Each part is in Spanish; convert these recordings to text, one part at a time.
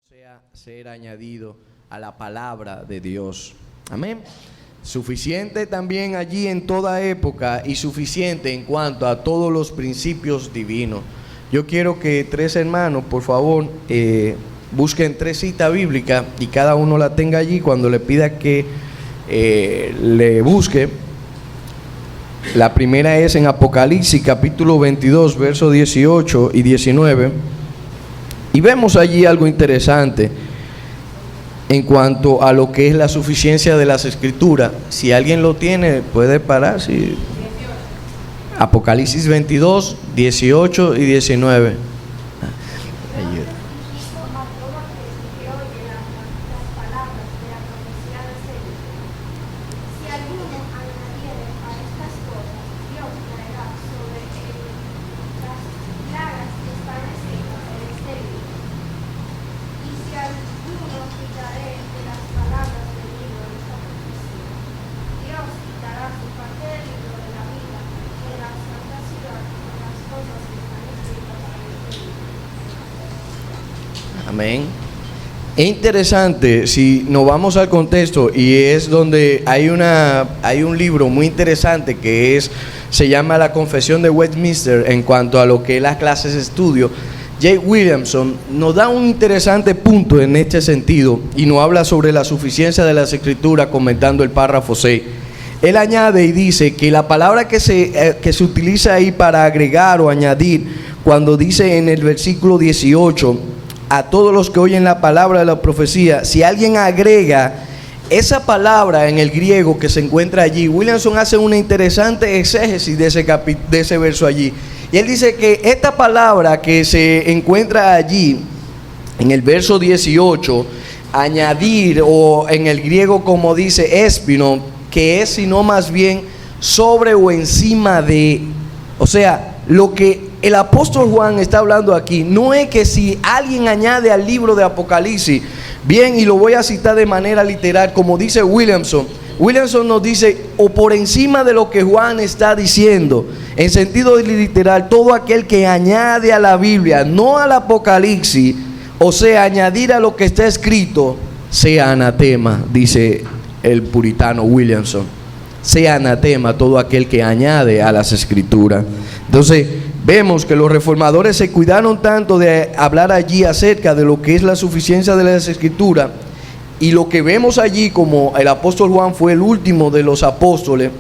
sea ser añadido a la palabra de Dios. Amén. Suficiente también allí en toda época y suficiente en cuanto a todos los principios divinos. Yo quiero que tres hermanos, por favor, busquen tres citas bíblicas y cada uno la tenga allí cuando le pida que le busque. La primera es en Apocalipsis capítulo 22, versos 18 y 19. Y vemos allí algo interesante en cuanto a lo que es la suficiencia de las Escrituras. Si alguien lo tiene, puede parar. Sí. Apocalipsis 22, 18 y 19. Amén. Es interesante, si nos vamos al contexto, y es donde hay un libro muy interesante que se llama La Confesión de Westminster en cuanto a lo que es las clases de estudio. Jay Williamson nos da un interesante punto en este sentido y nos habla sobre la suficiencia de las Escrituras comentando el párrafo 6. Él añade y dice que la palabra que se utiliza ahí para agregar o añadir, cuando dice en el versículo 18, a todos los que oyen la palabra de la profecía, si alguien agrega esa palabra en el griego que se encuentra allí, Williamson hace una interesante exégesis de ese verso allí. Y él dice que esta palabra que se encuentra allí, en el verso 18, añadir, o en el griego como dice espino, que es sino más bien sobre o encima de, o sea, lo que el apóstol Juan está hablando aquí no es que si alguien añade al libro de Apocalipsis, bien, y lo voy a citar de manera literal, como dice Williamson nos dice, o por encima de lo que Juan está diciendo, en sentido literal, todo aquel que añade a la Biblia, no al Apocalipsis, o sea, añadir a lo que está escrito, sea anatema, dice el puritano Williamson. Sea anatema todo aquel que añade a las Escrituras. Entonces, vemos que los reformadores se cuidaron tanto de hablar allí acerca de lo que es la suficiencia de las Escrituras, y lo que vemos allí, como el apóstol Juan fue el último de los apóstoles,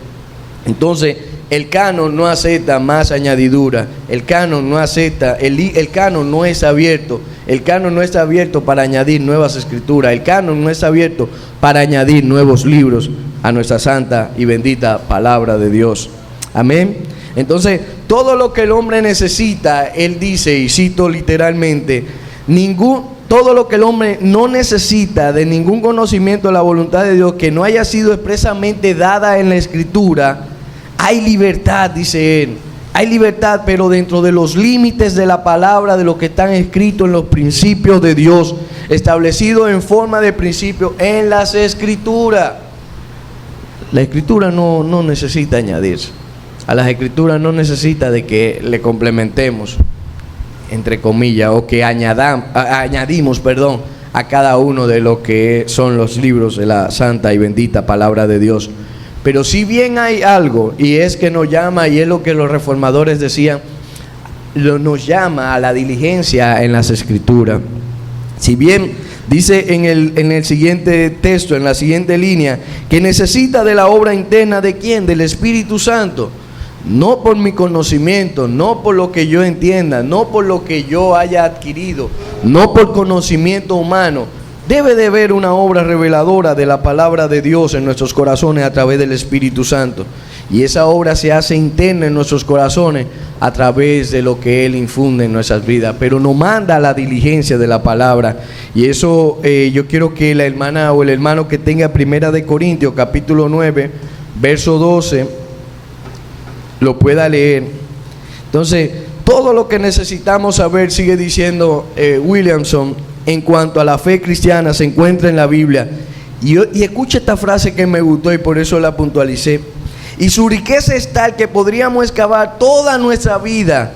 entonces el canon no acepta más añadidura, el canon no acepta, el canon no es abierto, el canon no está abierto para añadir nuevas escrituras, el canon no está abierto para añadir nuevos libros a nuestra santa y bendita palabra de Dios. Amén. Entonces, todo lo que el hombre necesita, él dice, y cito literalmente, todo lo que el hombre no necesita de ningún conocimiento de la voluntad de Dios que no haya sido expresamente dada en la Escritura, hay libertad, dice él. Hay libertad, pero dentro de los límites de la palabra, de lo que están escritos en los principios de Dios, establecidos en forma de principio en las Escrituras. La Escritura no necesita añadirse. A las Escrituras no necesita de que le complementemos, entre comillas, o que añadimos a cada uno de lo que son los libros de la santa y bendita palabra de Dios. Pero si bien hay algo, y es que nos llama, y es lo que los reformadores decían, nos llama a la diligencia en las Escrituras. Si bien dice en el siguiente texto, en la siguiente línea, que necesita de la obra interna ¿de quién? Del Espíritu Santo. No por mi conocimiento, no por lo que yo entienda, no por lo que yo haya adquirido, no por conocimiento humano. Debe de haber una obra reveladora de la palabra de Dios en nuestros corazones a través del Espíritu Santo. Y esa obra se hace interna en nuestros corazones a través de lo que Él infunde en nuestras vidas. Pero nos manda la diligencia de la palabra. Y eso yo quiero que la hermana o el hermano que tenga 1 Corintios capítulo 9, verso 12, lo pueda leer. Entonces, todo lo que necesitamos saber, sigue diciendo Williamson, en cuanto a la fe cristiana, se encuentra en la Biblia. Y escucha esta frase que me gustó y por eso la puntualicé. Y su riqueza es tal que podríamos excavar toda nuestra vida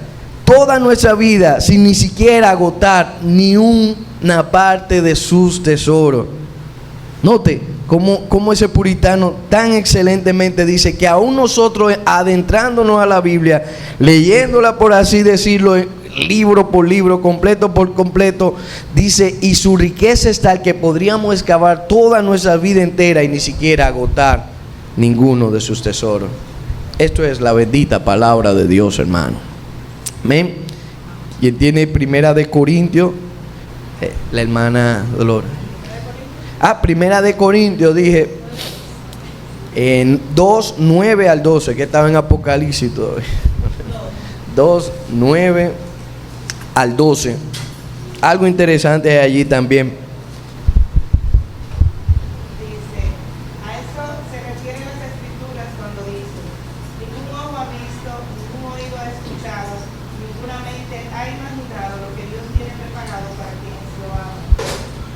toda nuestra vida sin ni siquiera agotar ni una parte de sus tesoros. Note cómo ese puritano tan excelentemente dice que aún nosotros, adentrándonos a la Biblia, leyéndola, por así decirlo, libro por libro, completo por completo, dice, y su riqueza es tal que podríamos excavar toda nuestra vida entera y ni siquiera agotar ninguno de sus tesoros. Esto es la bendita palabra de Dios, hermano. Amén. Quien tiene Primera de Corintios, la hermana Dolores. Primera de Corintios, dije, en 2, 9 al 12, que estaba en Apocalipsis todavía. 2, 9 al 12. Algo interesante hay allí también. Dice, a eso se refieren las Escrituras cuando dicen, ningún ojo ha visto, ningún oído ha escuchado, ninguna mente ha imaginado lo que Dios tiene preparado para quienes lo aman.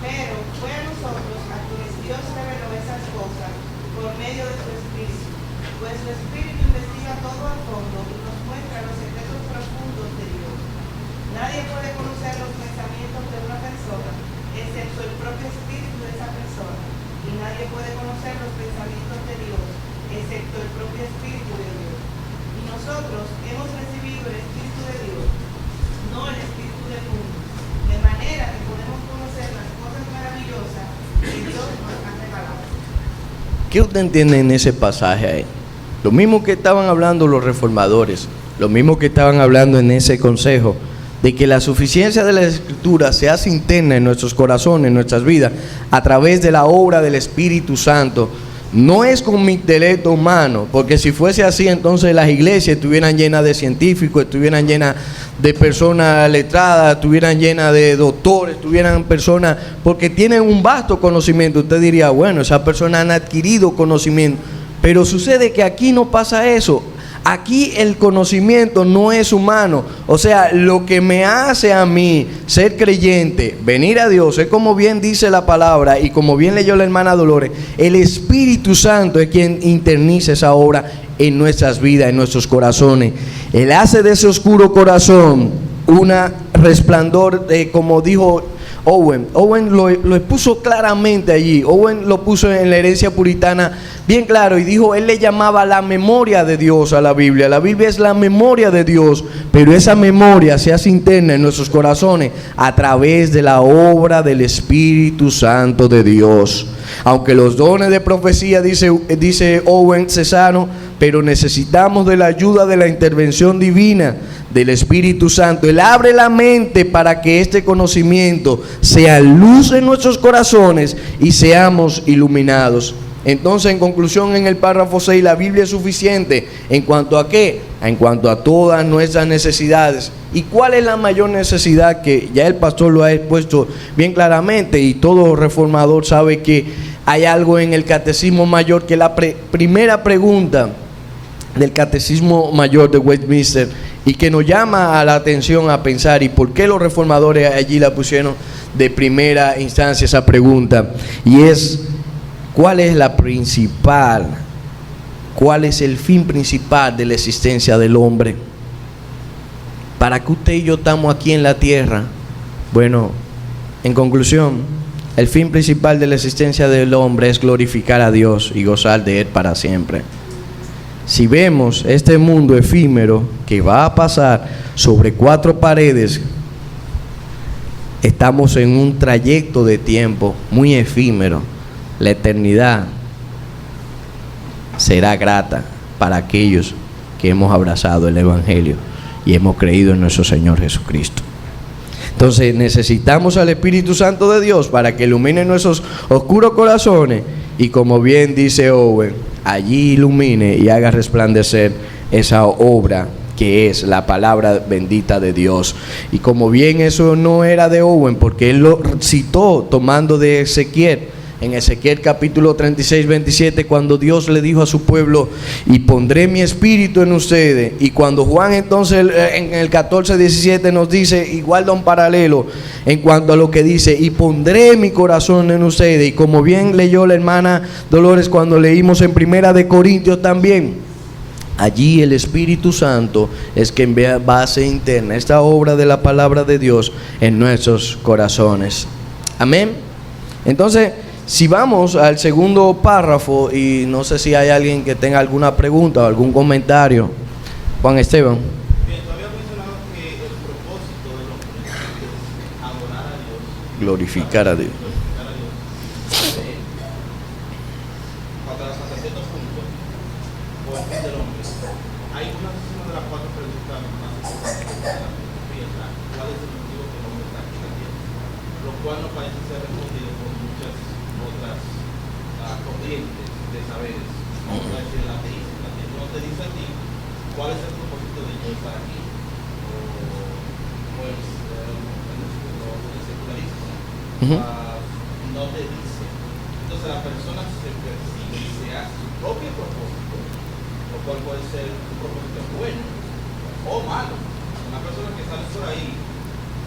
Pero fue a nosotros a quienes Dios reveló esas cosas por medio de su Espíritu, pues su Espíritu investiga todo a fondo y nos muestra los secretos profundos de Dios. Nadie puede conocer los pensamientos de una persona, excepto el propio espíritu de esa persona. Y nadie puede conocer los pensamientos de Dios, excepto el propio espíritu de Dios. Y nosotros hemos recibido el Espíritu de Dios, no el espíritu del mundo, de manera que podemos conocer las cosas maravillosas que Dios nos ha regalado. ¿Qué usted entiende en ese pasaje ahí? Lo mismo que estaban hablando los reformadores, lo mismo que estaban hablando en ese consejo, de que la suficiencia de la Escritura se hace interna en nuestros corazones, en nuestras vidas, a través de la obra del Espíritu Santo. No es con mi intelecto humano, porque si fuese así, entonces las iglesias estuvieran llenas de científicos, estuvieran llenas de personas letradas, estuvieran llenas de doctores, estuvieran personas, porque tienen un vasto conocimiento. Usted diría, bueno, esas personas han adquirido conocimiento, pero sucede que aquí no pasa eso. Aquí el conocimiento no es humano. O sea, lo que me hace a mí ser creyente, venir a Dios, es como bien dice la palabra y como bien leyó la hermana Dolores, el Espíritu Santo es quien interniza esa obra en nuestras vidas, en nuestros corazones. Él hace de ese oscuro corazón una resplandor, como dijo Owen. Owen lo expuso claramente allí. Owen lo puso en la herencia puritana bien claro y dijo, él le llamaba la memoria de Dios a la Biblia. La Biblia es la memoria de Dios, pero esa memoria se hace interna en nuestros corazones a través de la obra del Espíritu Santo de Dios. Aunque los dones de profecía, dice Owen, cesaron, pero necesitamos de la ayuda de la intervención divina del Espíritu Santo. Él abre la mente para que este conocimiento sea luz en nuestros corazones y seamos iluminados. Entonces, en conclusión, en el párrafo 6, la Biblia es suficiente. ¿En cuanto a qué? En cuanto a todas nuestras necesidades. ¿Y cuál es la mayor necesidad? Que ya el pastor lo ha expuesto bien claramente y todo reformador sabe que hay algo en el Catecismo Mayor, que la primera pregunta del Catecismo Mayor de Westminster, y que nos llama a la atención a pensar, y por qué los reformadores allí la pusieron de primera instancia esa pregunta, y es: ¿cuál es el fin principal de la existencia del hombre? ¿Para qué usted y yo estamos aquí en la tierra? Bueno, en conclusión, el fin principal de la existencia del hombre es glorificar a Dios y gozar de Él para siempre. Si vemos este mundo efímero que va a pasar sobre 4 paredes, estamos en un trayecto de tiempo muy efímero. La eternidad será grata para aquellos que hemos abrazado el Evangelio y hemos creído en nuestro Señor Jesucristo. Entonces necesitamos al Espíritu Santo de Dios para que ilumine nuestros oscuros corazones y, como bien dice Owen, allí ilumine y haga resplandecer esa obra que es la palabra bendita de Dios. Y como bien eso no era de Owen, porque él lo citó tomando de Ezequiel, en Ezequiel capítulo 36, 27, cuando Dios le dijo a su pueblo: y pondré mi espíritu en ustedes. Y cuando Juan entonces en el 14, 17 nos dice, igual da un paralelo en cuanto a lo que dice: y pondré mi corazón en ustedes. Y como bien leyó la hermana Dolores cuando leímos en Primera de Corintios también, Allí el Espíritu Santo es quien vea base interna, esta obra de la palabra de Dios en nuestros corazones. Amén. Entonces, si vamos al segundo párrafo, y no sé si hay alguien que tenga alguna pregunta o algún comentario. Juan Esteban. Bien, tú habías mencionado que el propósito de los creyentes es adorar a Dios, Glorificar a Dios. glorificar a Dios. Hasta cierto punto, o el fin del hombre, hay una de las cuatro preguntas más importantes de la filosofía: ¿cuál es el motivo que el hombre está aquí en la tierra? Lo cual no parece ser respondido por muchas otras corrientes de saberes, como puede decir el ateísmo. El ateísmo no te dice a ti cuál es el propósito de yo estar aquí, o pues el secularismo no te dice. Entonces la persona se percibe y se hace su propio propósito, lo cual puede ser un propósito bueno o malo. Una persona que sale por ahí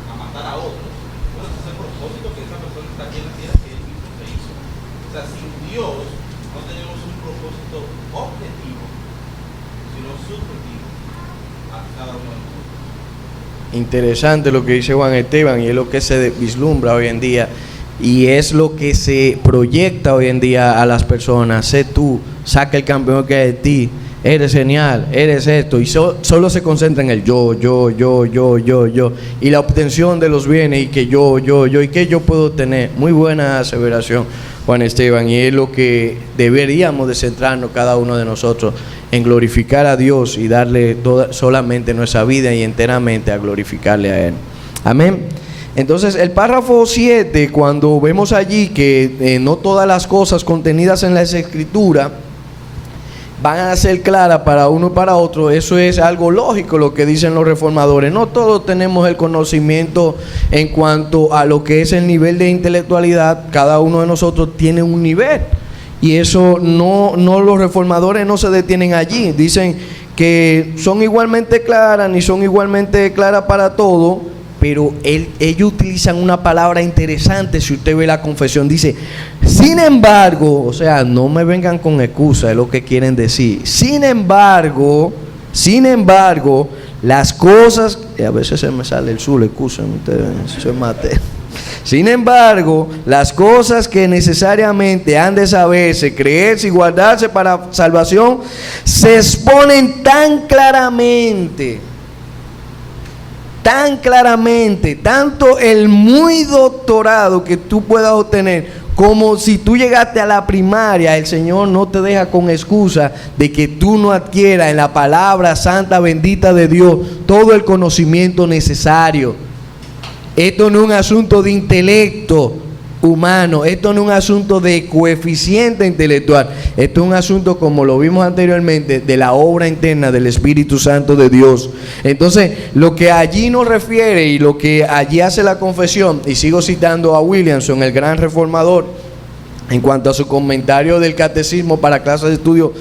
a matar a otros, bueno, ese es el propósito que esa persona está aquí en la tierra, que él mismo se hizo. O sea, sin Dios no tenemos un propósito objetivo, sino subjetivo a cada uno de nosotros. Interesante lo que dice Juan Esteban, y es lo que se vislumbra hoy en día, y es lo que se proyecta hoy en día a las personas. Sé tú, saca el campeón que hay de ti, eres genial, eres esto, y solo se concentra en el yo, y la obtención de los bienes, y que yo, y que yo puedo tener. Muy buena aseveración, Juan Esteban, y es lo que deberíamos de centrarnos cada uno de nosotros, en glorificar a Dios y darle solamente nuestra vida y enteramente a glorificarle a Él. Amén. Entonces el párrafo 7, cuando vemos allí que no todas las cosas contenidas en las Escrituras van a ser claras para uno y para otro, eso es algo lógico lo que dicen los reformadores. No todos tenemos el conocimiento en cuanto a lo que es el nivel de intelectualidad. Cada uno de nosotros tiene un nivel, y eso no los reformadores no se detienen allí. Dicen que son igualmente claras, ni son igualmente claras para todo, pero ellos utilizan una palabra interesante. Si usted ve la confesión, dice: sin embargo, o sea, no me vengan con excusa, es lo que quieren decir. Sin embargo, las cosas, y a veces se me sale el sur, excusen ustedes, soy Mateo. Sin embargo, las cosas que necesariamente han de saberse, creerse y guardarse para salvación, se exponen tan claramente, tanto el muy doctorado que tú puedas obtener, como si tú llegaste a la primaria. El Señor no te deja con excusa de que tú no adquieras en la palabra santa, bendita de Dios, todo el conocimiento necesario. Esto no es un asunto de intelecto humano, esto no es un asunto de coeficiente intelectual, esto es un asunto, como lo vimos anteriormente, de la obra interna del Espíritu Santo de Dios. Entonces, lo que allí nos refiere y lo que allí hace la confesión, y sigo citando a Williamson, el gran reformador, en cuanto a su comentario del catecismo para clases de estudio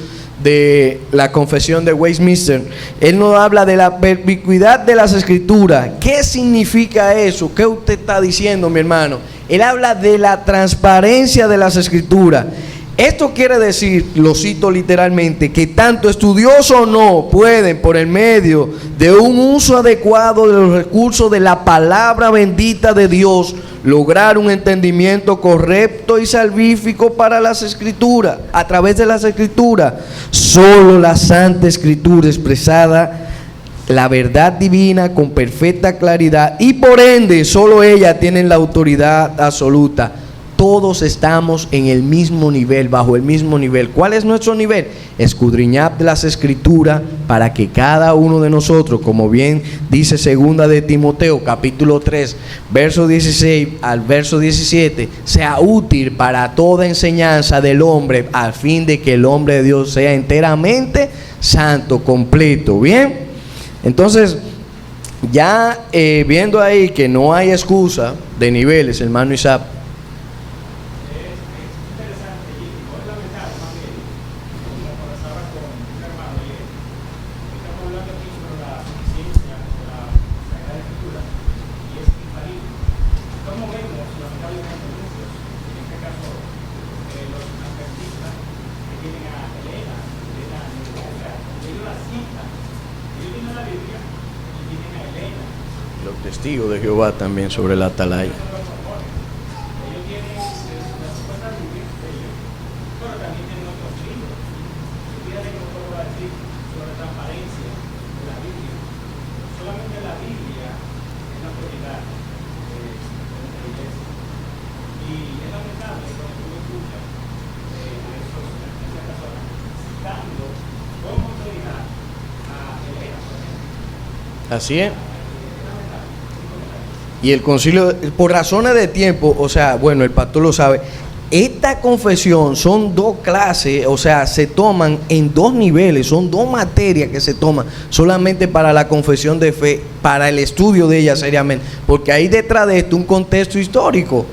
de la confesión de Westminster, él nos habla de la perspicuidad de las Escrituras. ¿Qué significa eso? ¿Qué usted está diciendo, mi hermano? Él habla de la transparencia de las Escrituras. Esto quiere decir, lo cito literalmente, que tanto estudiosos o no pueden, por el medio de un uso adecuado de los recursos de la palabra bendita de Dios, lograr un entendimiento correcto y salvífico para las Escrituras, a través de las Escrituras. Solo la Santa Escritura expresada, la verdad divina con perfecta claridad, y por ende solo ella tiene la autoridad absoluta. Todos estamos en el mismo nivel, bajo el mismo nivel. ¿Cuál es nuestro nivel? Escudriñad las Escrituras para que cada uno de nosotros, como bien dice segunda de Timoteo, capítulo 3, verso 16 al verso 17, sea útil para toda enseñanza del hombre, al fin de que el hombre de Dios sea enteramente santo, completo. Bien, entonces, ya viendo ahí que no hay excusa de niveles, hermano Isaac. Los testigos de Jehová también sobre la atalaya. Ellos tienen la supuesta Biblia de ellos, pero también tienen otros libros. Fíjate que no puedo decir sobre transparencia de la Biblia. Solamente la Biblia es la propiedad de la iglesia. Y es lamentable cuando tú escuchas a esas personas citando con autoridad a Elena, por ejemplo. Así es. Y el concilio, por razones de tiempo, o sea, bueno, el pastor lo sabe, esta confesión son dos clases, o sea, se toman en dos niveles, son dos materias que se toman solamente para la confesión de fe, para el estudio de ella seriamente, porque hay detrás de esto un contexto histórico.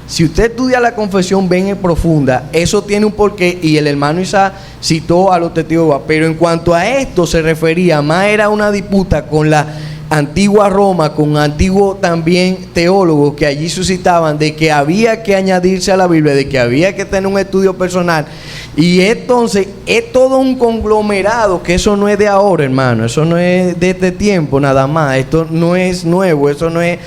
Si usted estudia la confesión bien en profunda, eso tiene un porqué, y el hermano Isaac citó a los testigos de Jehová, pero en cuanto a esto se refería, más era una disputa con la antigua Roma, con antiguos también teólogos que allí suscitaban de que había que añadirse a la Biblia, de que había que tener un estudio personal, y entonces es todo un conglomerado, que eso no es de ahora, hermano, eso no es de este tiempo nada más, esto no es nuevo, eso no es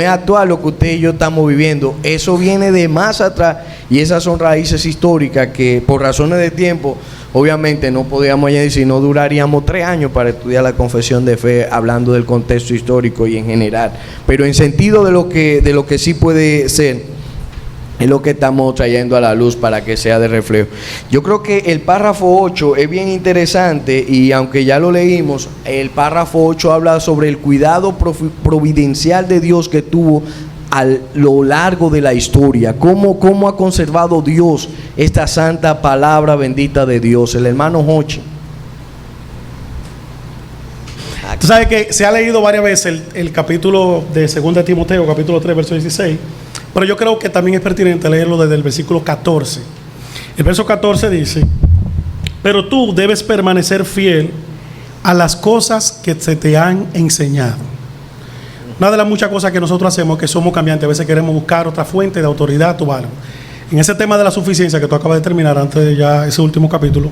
actual lo que usted y yo estamos viviendo, eso viene de más atrás, y esas son raíces históricas que por razones de tiempo obviamente no podíamos añadir, si no duraríamos 3 años para estudiar la confesión de fe, hablando del contexto histórico y en general. Pero en sentido de lo que sí puede ser, es lo que estamos trayendo a la luz para que sea de reflejo. Yo creo que el párrafo 8 es bien interesante, y aunque ya lo leímos, el párrafo 8 habla sobre el cuidado providencial de Dios que tuvo a lo largo de la historia, cómo ha conservado Dios esta santa palabra bendita de Dios. El hermano Hochi. Tú sabes que se ha leído varias veces el capítulo de 2 Timoteo, capítulo 3, verso 16, pero yo creo que también es pertinente leerlo desde el versículo 14. El verso 14 dice: pero tú debes permanecer fiel a las cosas que se te han enseñado. Una de las muchas cosas que nosotros hacemos es que somos cambiantes. A veces queremos buscar otra fuente de autoridad o algo. En ese tema de la suficiencia que tú acabas de terminar, antes de ya ese último capítulo,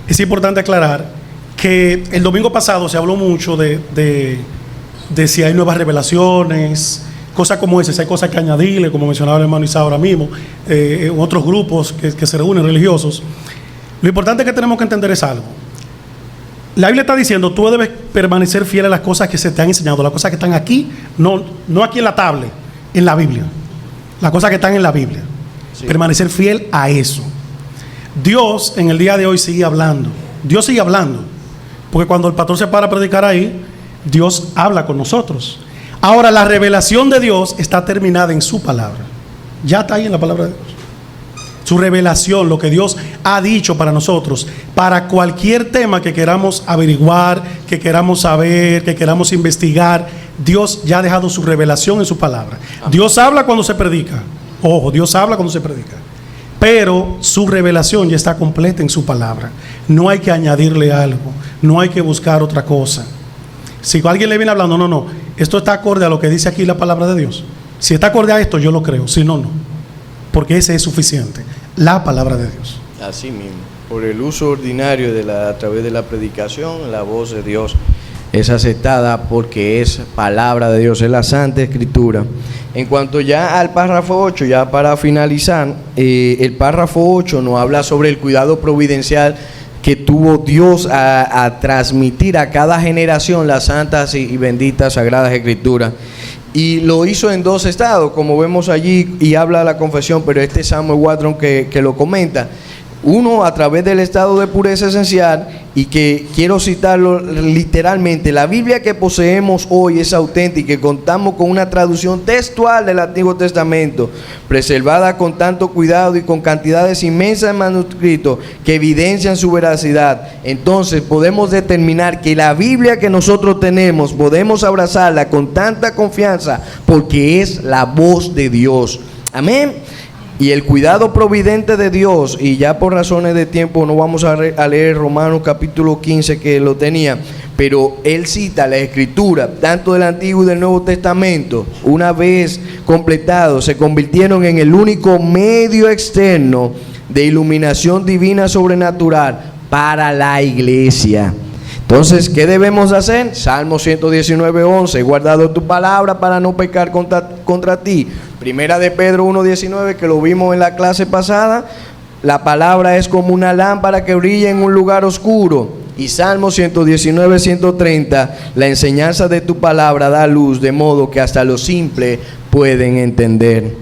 es importante aclarar que el domingo pasado se habló mucho de si hay nuevas revelaciones, cosas como esas, si hay cosas que añadirle, como mencionaba el hermano Isa ahora mismo, otros grupos que se reúnen religiosos. Lo importante que tenemos que entender es algo. La Biblia está diciendo, tú debes permanecer fiel a las cosas que se te han enseñado, las cosas que están aquí, no aquí en la tablet, en la Biblia, las cosas que están en la Biblia. Sí. Permanecer fiel a eso. Dios en el día de hoy sigue hablando. Dios sigue hablando, porque cuando el pastor se para a predicar ahí, Dios habla con nosotros. Ahora, la revelación de Dios está terminada en su palabra. Ya está ahí en la palabra de Dios. Su revelación, lo que Dios ha dicho para nosotros, para cualquier tema que queramos averiguar, que queramos saber, que queramos investigar, Dios ya ha dejado su revelación en su palabra. Dios habla cuando se predica. Ojo, Dios habla cuando se predica. Pero su revelación ya está completa en su palabra. No hay que añadirle algo, no hay que buscar otra cosa. Si alguien le viene hablando, no, esto está acorde a lo que dice aquí la palabra de Dios. Si está acorde a esto, yo lo creo. Si no, no. Porque ese es suficiente, la palabra de Dios. Así mismo, por el uso ordinario a través de la predicación, la voz de Dios es aceptada porque es palabra de Dios, es la Santa Escritura. En cuanto ya al párrafo 8, ya para finalizar, el párrafo 8 nos habla sobre el cuidado providencial que tuvo Dios a transmitir a cada generación las santas y benditas sagradas Escrituras. Y lo hizo en 2 estados, como vemos allí, y habla la confesión, pero este es Samuel Watron que lo comenta. Uno, a través del estado de pureza esencial, y que quiero citarlo literalmente: la Biblia que poseemos hoy es auténtica y contamos con una traducción textual del Antiguo Testamento, preservada con tanto cuidado y con cantidades inmensas de manuscritos que evidencian su veracidad. Entonces podemos determinar que la Biblia que nosotros tenemos, podemos abrazarla con tanta confianza porque es la voz de Dios. Amén. Y el cuidado providente de Dios, y ya por razones de tiempo no vamos a leer Romanos capítulo 15 que lo tenía, pero él cita la Escritura, tanto del Antiguo y del Nuevo Testamento, una vez completado, se convirtieron en el único medio externo de iluminación divina sobrenatural para la iglesia. Entonces, ¿qué debemos hacer? Salmo 119:11, he guardado tu palabra para no pecar contra ti. Primera de Pedro 1:19, que lo vimos en la clase pasada, la palabra es como una lámpara que brilla en un lugar oscuro. Y Salmo 119:130, la enseñanza de tu palabra da luz, de modo que hasta los simples pueden entender.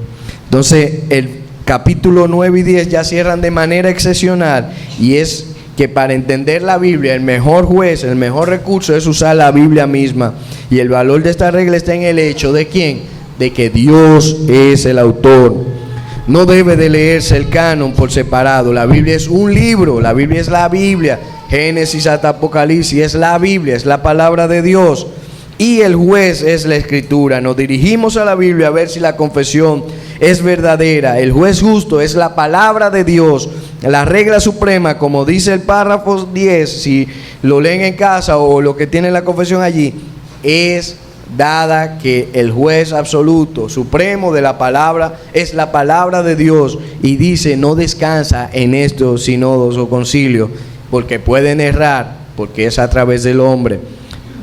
Entonces, el capítulo 9 y 10 ya cierran de manera excepcional, y es que para entender la Biblia, el mejor juez, el mejor recurso es usar la Biblia misma. Y el valor de esta regla está en el hecho de ¿quién? De que Dios es el autor. No debe de leerse el canon por separado. La Biblia es un libro, la Biblia es la Biblia. Génesis hasta Apocalipsis es la Biblia, es la palabra de Dios. Y el juez es la Escritura. Nos dirigimos a la Biblia a ver si la confesión es verdadera. El juez justo es la palabra de Dios. La regla suprema, como dice el párrafo 10, si lo leen en casa o lo que tiene la confesión allí, es dada que el juez absoluto, supremo de la palabra, es la palabra de Dios, y dice, no descansa en estos sínodos o concilios, porque pueden errar, porque es a través del hombre.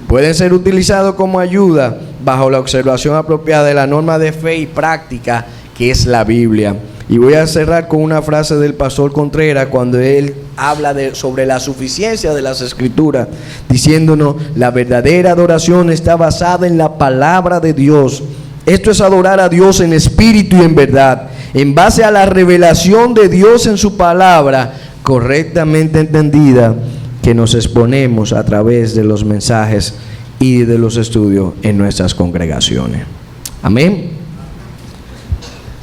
Pueden ser utilizados como ayuda bajo la observación apropiada de la norma de fe y práctica que es la Biblia. Y voy a cerrar con una frase del pastor Contreras cuando él habla sobre la suficiencia de las Escrituras, diciéndonos: la verdadera adoración está basada en la palabra de Dios. Esto es adorar a Dios en espíritu y en verdad, en base a la revelación de Dios en su palabra, correctamente entendida, que nos exponemos a través de los mensajes y de los estudios en nuestras congregaciones. Amén.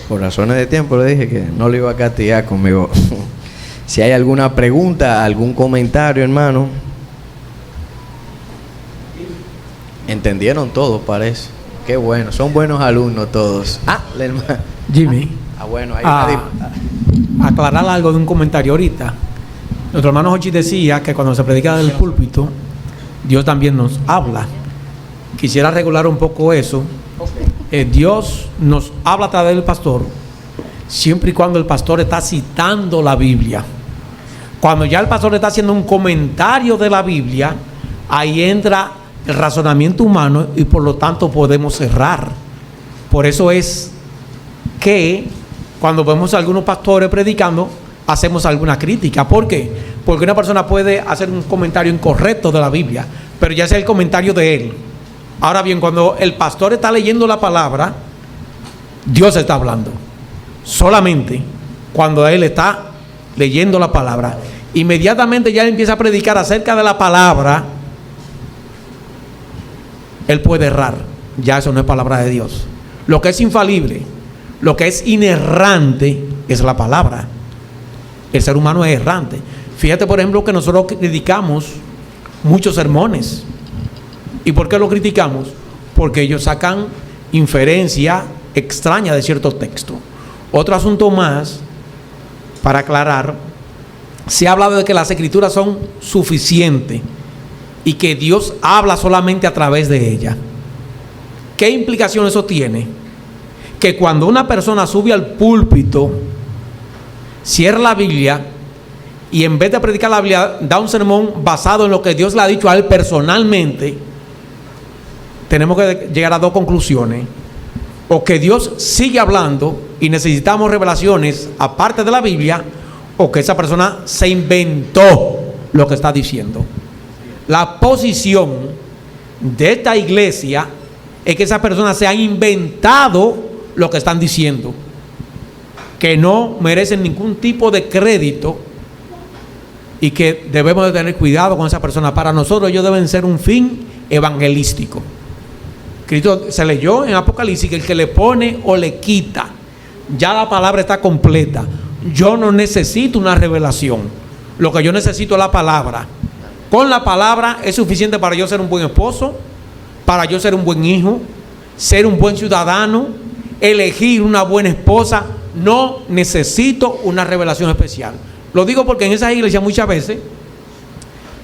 Por razones de tiempo le dije que no le iba a castigar conmigo. Si hay alguna pregunta, algún comentario, hermano. Entendieron todo, parece. Qué bueno, son buenos alumnos todos. La hermana. Jimmy. Bueno, ahí aclarar algo de un comentario ahorita. Nuestro hermano Jochi decía que cuando se predica del púlpito, Dios también nos habla. Quisiera regular un poco eso. Dios nos habla a través del pastor siempre y cuando el pastor está citando la Biblia. Cuando ya el pastor está haciendo un comentario de la Biblia, ahí entra el razonamiento humano y por lo tanto podemos errar. Por eso es que cuando vemos a algunos pastores predicando, hacemos alguna crítica. ¿Por qué? Porque una persona puede hacer un comentario incorrecto de la Biblia, pero ya sea el comentario de él. Ahora bien, cuando el pastor está leyendo la palabra, Dios está hablando. Solamente cuando él está leyendo la palabra, inmediatamente ya él empieza a predicar acerca de la palabra, él puede errar. Ya eso no es palabra de Dios. Lo que es infalible, lo que es inerrante es la palabra. El ser humano es errante. Fíjate, por ejemplo, que nosotros criticamos muchos sermones. ¿Y por qué lo criticamos? Porque ellos sacan inferencia extraña de ciertos textos. Otro asunto más, para aclarar, se ha hablado de que las escrituras son suficientes y que Dios habla solamente a través de ellas. ¿Qué implicación eso tiene? Que cuando una persona sube al púlpito, cierra la Biblia y en vez de predicar la Biblia, da un sermón basado en lo que Dios le ha dicho a él personalmente, tenemos que llegar a dos conclusiones: o que Dios sigue hablando y necesitamos revelaciones aparte de la Biblia, o que esa persona se inventó lo que está diciendo. La posición de esta iglesia es que esas personas se han inventado lo que están diciendo, que no merecen ningún tipo de crédito y que debemos de tener cuidado con esa persona. Para nosotros ellos deben ser un fin evangelístico. Cristo se leyó en Apocalipsis que el que le pone o le quita, ya la palabra está completa. Yo no necesito una revelación, lo que yo necesito es la palabra. Con la palabra es suficiente para yo ser un buen esposo, para yo ser un buen hijo, ser un buen ciudadano, elegir una buena esposa. No necesito una revelación especial. Lo digo porque en esa iglesia muchas veces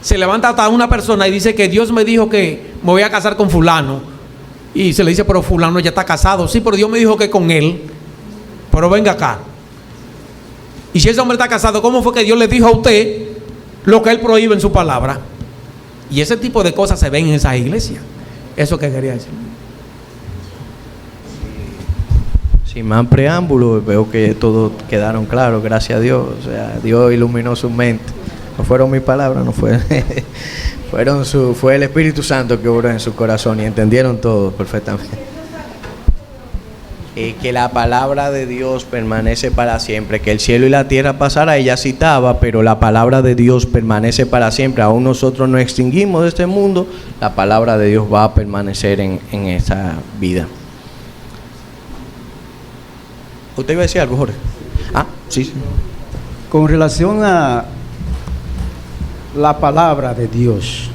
se levanta hasta una persona y dice que Dios me dijo que me voy a casar con fulano. Y se le dice, pero fulano ya está casado. Sí, pero Dios me dijo que con él. Pero venga acá. Y si ese hombre está casado, ¿cómo fue que Dios le dijo a usted lo que él prohíbe en su palabra? Y ese tipo de cosas se ven en esas iglesias. Eso que quería decir. Sin más preámbulos, veo que todos quedaron claros, gracias a Dios. O sea, Dios iluminó su mente. No fueron mis palabras, no fue, fue el Espíritu Santo que obró en su corazón y entendieron todo perfectamente. Que la palabra de Dios permanece para siempre, que el cielo y la tierra pasará, ella citaba, pero la palabra de Dios permanece para siempre. Aún nosotros nos extinguimos de este mundo, la palabra de Dios va a permanecer en esa vida. ¿Usted iba a decir algo, Jorge? Ah, sí. Con relación a la palabra de Dios,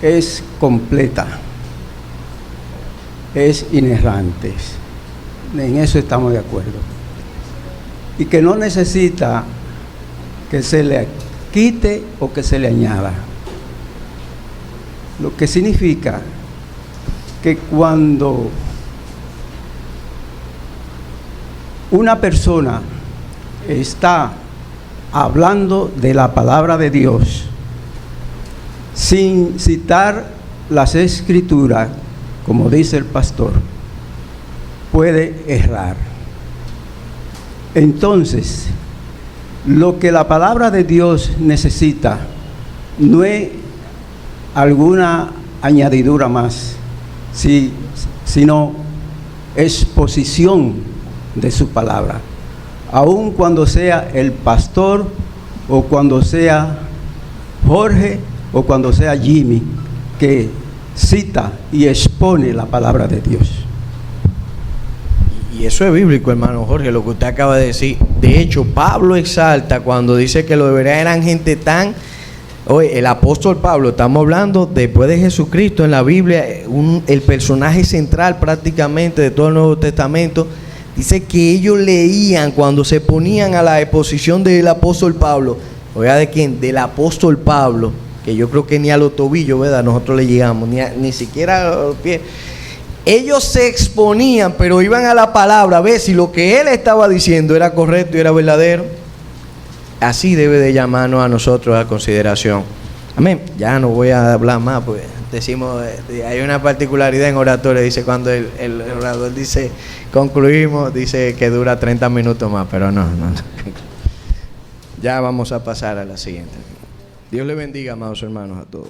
es completa, es inerrante. En eso estamos de acuerdo. Y que no necesita que se le quite o que se le añada. Lo que significa que cuando una persona está hablando de la palabra de Dios sin citar las escrituras, como dice el pastor, puede errar. Entonces, lo que la palabra de Dios necesita no es alguna añadidura más, sino exposición de su palabra. Aun cuando sea el pastor, o cuando sea Jorge, o cuando sea Jimmy, que cita y expone la palabra de Dios. Y eso es bíblico, hermano Jorge, lo que usted acaba de decir. De hecho, Pablo exalta cuando dice que los hebreos eran gente tan... Oye, el apóstol Pablo, estamos hablando después de Jesucristo en la Biblia, el personaje central prácticamente de todo el Nuevo Testamento. Dice que ellos leían cuando se ponían a la exposición del apóstol Pablo. Oiga, ¿de quién? Del apóstol Pablo, que yo creo que ni a los tobillos, ¿verdad? Nosotros le llegamos, ni siquiera a los pies. Ellos se exponían, pero iban a la palabra a ver si lo que él estaba diciendo era correcto y era verdadero. Así debe de llamarnos a nosotros a consideración. Amén. Ya no voy a hablar más, pues decimos, hay una particularidad en oratoria, dice cuando el orador dice concluimos, dice que dura 30 minutos más, pero no. Ya vamos a pasar a la siguiente. Dios le bendiga, amados hermanos, a todos.